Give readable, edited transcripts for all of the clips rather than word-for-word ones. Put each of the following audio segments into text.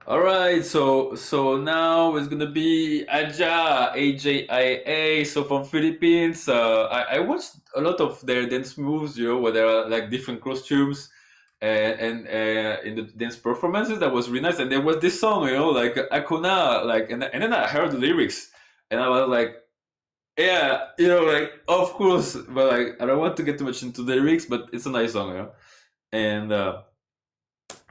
All right, so now it's gonna be AJAA, AJAA. So from Philippines, I watched a lot of their dance moves, where there are like different costumes and in the dance performances. That was really nice. And there was this song, like Akuna, like, and then I heard the lyrics, and I was like, yeah, like of course, but like I don't want to get too much into the lyrics, but it's a nice song. And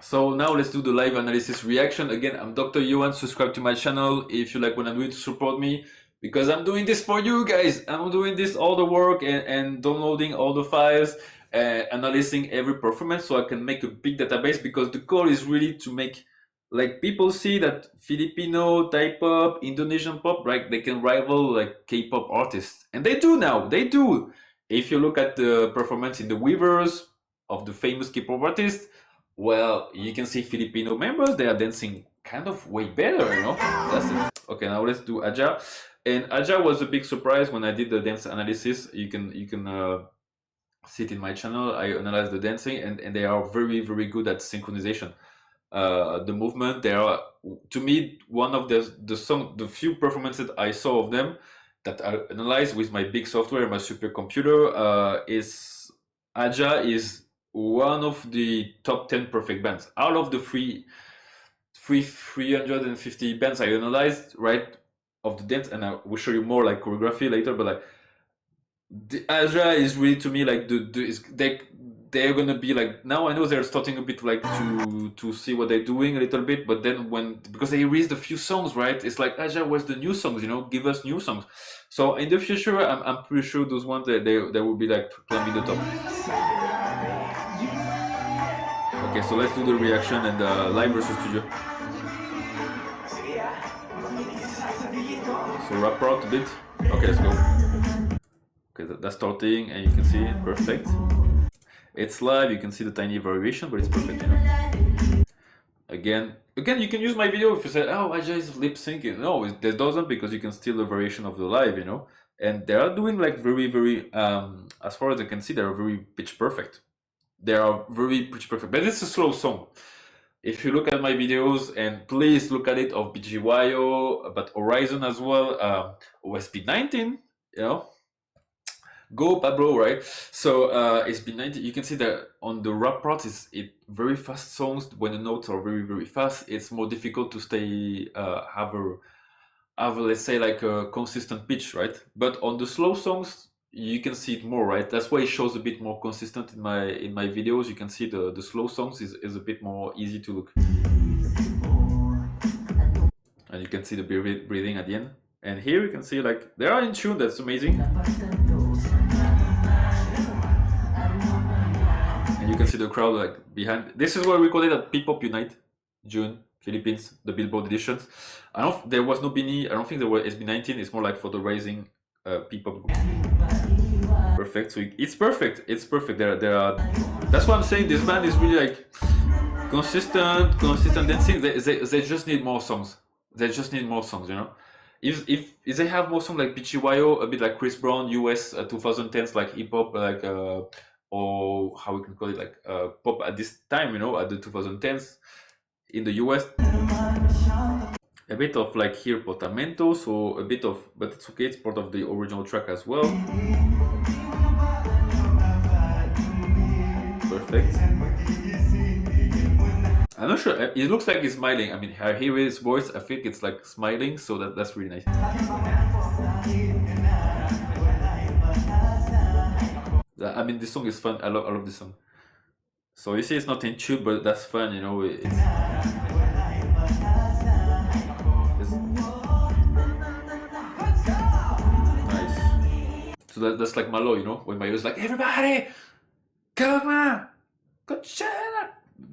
so now let's do the live analysis reaction. Again, I'm Dr. Yohann. Subscribe to my channel if you like what I'm doing to support me, because I'm doing this for you guys. I'm doing this all the work and downloading all the files, analyzing every performance so I can make a big database, because the goal is really to make like people see that Filipino, Thai pop, Indonesian pop, right? They can rival like K-pop artists. And they do now. They do. If you look at the performance in the Weavers of the famous K-pop artists, well, you can see Filipino members, they are dancing kind of way better. That's it. Okay, now let's do AJAA. And AJAA was a big surprise when I did the dance analysis. You can see it in my channel. I analyze the dancing, and they are very, very good at synchronization. The movement, they are, to me, one of the few performances I saw of them that I analyzed with my big software, my supercomputer, is AJAA is one of the top 10 perfect bands out of the 350 bands I analyzed, right, of the dance. And I will show you more like choreography later, but like the AJAA is really, to me, like they're gonna be like, now I know they're starting a bit like to see what they're doing a little bit, but then because they released a few songs, right, it's like, AJAA, where's the new songs, give us new songs. So in the future, I'm pretty sure those ones, they will be like climbing the top. Okay, so let's do the reaction and live versus studio. So wrap out a bit. Okay, let's go. Okay, that's starting, and you can see it, perfect. It's live, you can see the tiny variation, but it's perfect. Again, you can use my video if you say, oh, AJAA is lip syncing. No, it doesn't, because you can steal the variation of the live, And they are doing like very, very, as far as I can see, they are very pitch perfect. They are very pitch perfect, but it's a slow song. If you look at my videos, and please look at it of BGYO, but Horizon as well, OSP19, go Pablo, right? So it's been 90. You can see that on the rap part, it very fast songs. When the notes are very, very fast, it's more difficult to stay have a, let's say, like a consistent pitch, right? But on the slow songs, you can see it more, right? That's why it shows a bit more consistent in my videos. You can see the slow songs is a bit more easy to look, and you can see the breathing at the end. And here you can see like they are in tune. That's amazing. And you can see the crowd like behind. This is why we call it at P-Pop Unite, June, Philippines, the Billboard editions. There was no Bini. I don't think there was SB19. It's more like for the rising P-Pop group. Perfect. So it's perfect. It's perfect. There are. That's why I'm saying this band is really like consistent dancing. They just need more songs. They just need more songs. If they have more songs like BGYO, a bit like Chris Brown, US 2010s, like hip hop, like or how we can call it, like pop at this time, at the 2010s in the US. A bit of like here Portamento, so a bit of, but it's okay, it's part of the original track as well. Perfect. I'm not sure, it looks like he's smiling. I mean, I hear his voice, I think it's like smiling, so that's really nice. I mean, this song is fun. I love this song. So you see, it's not in tune, but that's fun, it's nice. So that's like Malo, when Malo is like, everybody, come on, Coachella.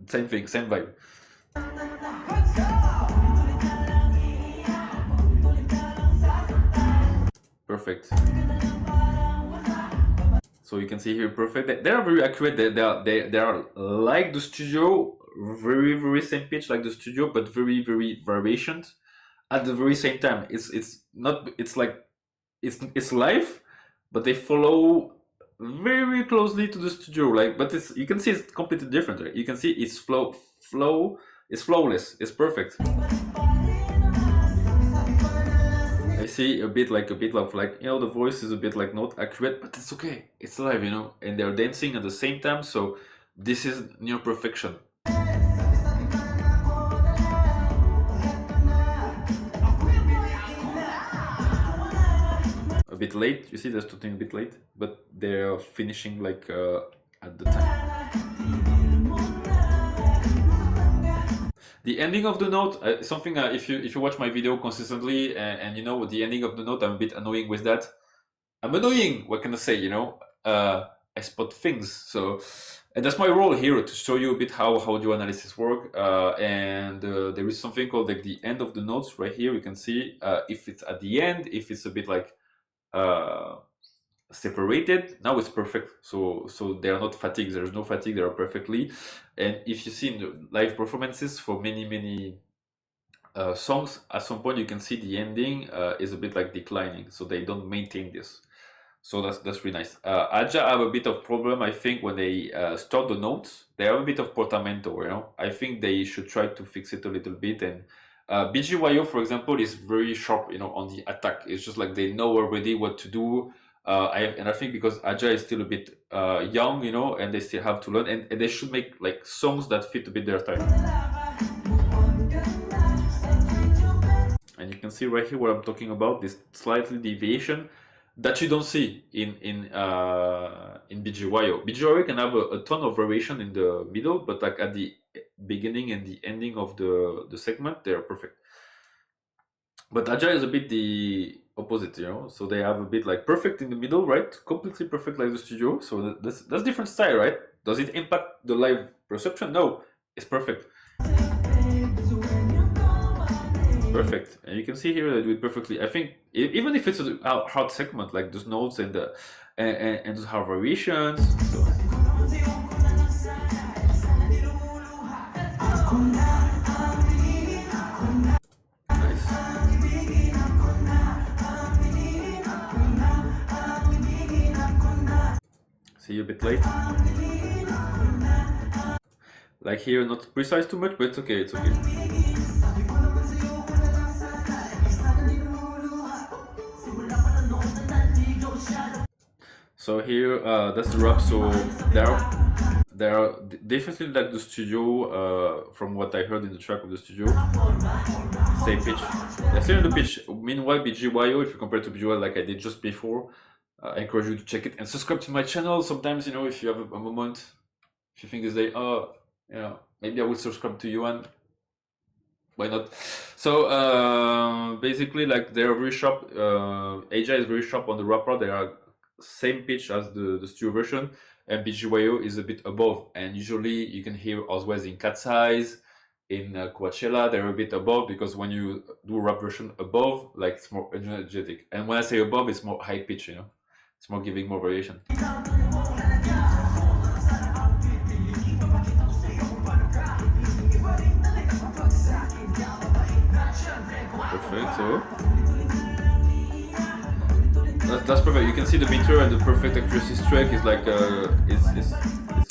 Same thing, same vibe. Perfect. So you can see here, perfect. They are very accurate. They are like the studio, very, very same pitch like the studio, but very, very variations at the very same time. It's not. It's like it's live, but they follow very closely to the studio. Like, but you can see it's completely different. Right? You can see it's flow It's flawless. It's perfect. I see a bit of like, you know, the voice is a bit like not accurate, but it's okay. It's live, you know, and they're dancing at the same time, so this is near perfection. A bit late, you see, they're starting a bit late, but they're finishing like at the time. The ending of the note, something if you watch my video consistently and you know the ending of the note, I'm a bit annoying with that. I'm annoying. What can I say? You know, I spot things. So, and that's my role here to show you a bit how audio analysis work. And there is something called like the end of the notes right here. You can see if it's at the end, if it's a bit like separated. Now it's perfect. So they are not fatigued. There's no fatigue. They are perfectly. And if you see in the live performances for many songs, at some point you can see the ending is a bit like declining. So they don't maintain this. So that's really nice. AJAA have a bit of problem, I think, when they start the notes. They have a bit of portamento, you know. I think they should try to fix it a little bit. And BGYO, for example, is very sharp, you know, on the attack. It's just like they know already what to do. I think because AJAA is still a bit young, you know, and they still have to learn, and they should make like songs that fit a bit their time. And you can see right here what I'm talking about, this slightly deviation that you don't see in BGYO. BGYO can have a ton of variation in the middle, but like at the beginning and the ending of the segment, they're perfect. But AJAA is a bit the opposite, you know. So they have a bit like perfect in the middle, right? Completely perfect like the studio. So that's different style, right? Does it impact the live perception? No, it's perfect. Perfect. And you can see here they do it perfectly. I think even if it's a hard segment like those notes and those hard variations. So. See you a bit late. Like here, not precise too much, but it's okay, it's okay. So here, that's the rock. So there are definitely like the studio, from what I heard in the track of the studio. Same pitch. They're still in the pitch. Meanwhile, BGYO, if you compare to BGYO like I did just before, I encourage you to check it and subscribe to my channel. Sometimes, you know, if you have a moment, if you think this day, oh, you know, maybe I will subscribe to Yohann. Why not? So basically, like they're very sharp. AJAA is very sharp on the rapper. They are same pitch as the studio version, and BGYO is a bit above. And usually you can hear Oswald in Cat's Eyes, in Coachella, they're a bit above because when you do a rap version above, like it's more energetic. And when I say above, it's more high pitch, you know. It's more giving more variation. Perfect. So that's perfect. You can see the meter and the perfect accuracy track is like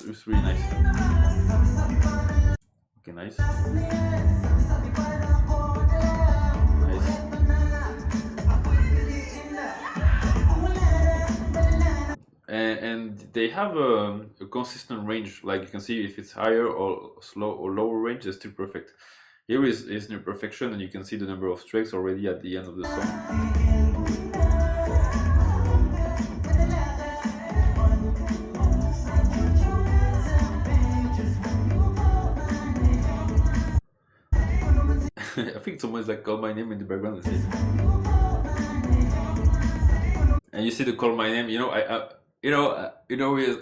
it's really nice. Okay, nice. And they have a consistent range. Like you can see if it's higher or slow or lower range, it's still perfect. Here is near perfection, and you can see the number of strikes already at the end of the song. I think someone's like call my name in the background. And you see the call my name. You know,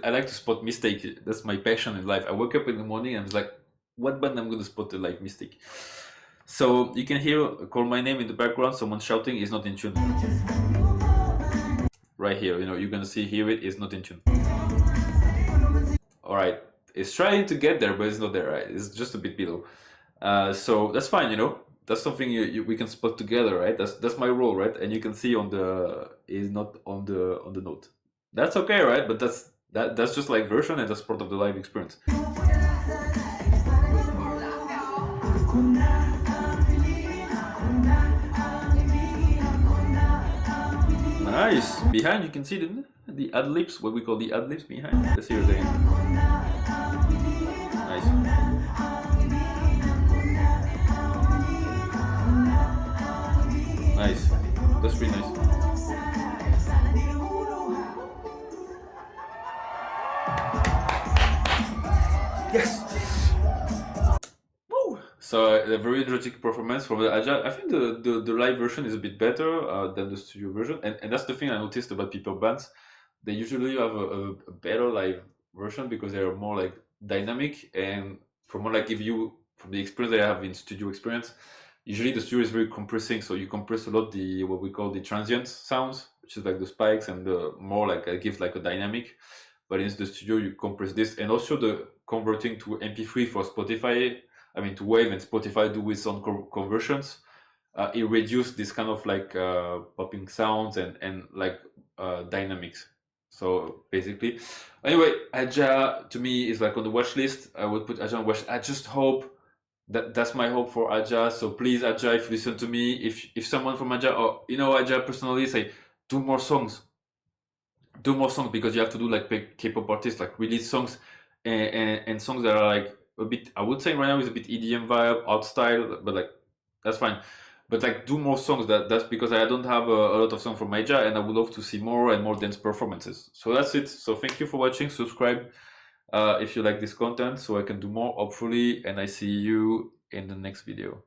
I like to spot mistake. That's my passion in life. I wake up in the morning and I'm like, what button I'm gonna spot the like mistake. So you can hear call my name in the background. Someone shouting is not in tune. Right here, you know, you're gonna hear it is not in tune. All right, it's trying to get there, but it's not there. Right, it's just a bit below. So that's fine, you know. That's something we can spot together, right? That's my role, right? And you can see on the is not on the note. That's okay, right? But that's just like version, and that's part of the live experience. Nice. Behind, you can see the ad libs, what we call the ad libs behind. Let's hear it again. Nice. Nice. That's pretty nice. Yes. Woo! So a very energetic performance from the AJAA. I think the live version is a bit better than the studio version, and that's the thing I noticed about people bands. They usually have a better live version because they are more like dynamic, and from what I give you from the experience I have in studio experience, usually the studio is very compressing, so you compress a lot the what we call the transient sounds, which is like the spikes and the more like it gives like a dynamic. But in the studio you compress this, and also the converting to MP3 for Spotify. I mean to Wave and Spotify do with sound conversions. It reduced this kind of like popping sounds and like dynamics. So basically, anyway, AJAA to me is like on the watch list. I would put AJAA on watch. I just hope that's my hope for AJAA. So please, AJAA, if you listen to me, if someone from AJAA or AJAA personally say do more songs, because you have to do like K-pop artists like release songs and songs that are like a bit. I would say right now is a bit EDM vibe, art style, but like that's fine. But like do more songs. That's because I don't have a lot of songs from AJAA, and I would love to see more and more dance performances. So that's it. So thank you for watching. Subscribe if you like this content, so I can do more hopefully. And I see you in the next video.